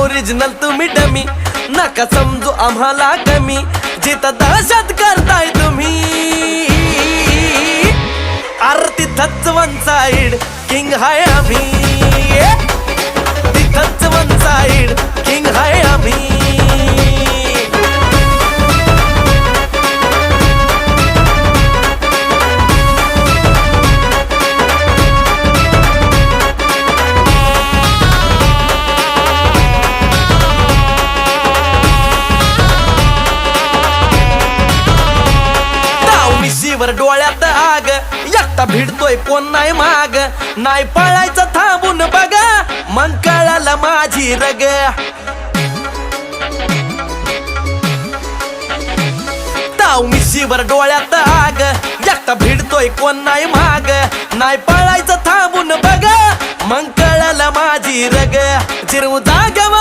Original तुम्ही dummy, नका समजू आम्हाला कमी, जिथं दहशत करताय तुम्ही. अरे तिथंच वन साइड किंग हाय आम्ही, तिथंच वन साइड किंग हाय आम्ही. वर डोळ्यात आग, एकटा भिडतोय कोण नाही माग, नाही पळायचं थांबून बघा, मग कळालं माझी रग. ताव मिशीवर डोळ्यात आग, एकटा भिडतोय कोण नाही माग, नाही पळायचं थांबून बघा, मग कळालं माझी रग. जिरवू जागेवर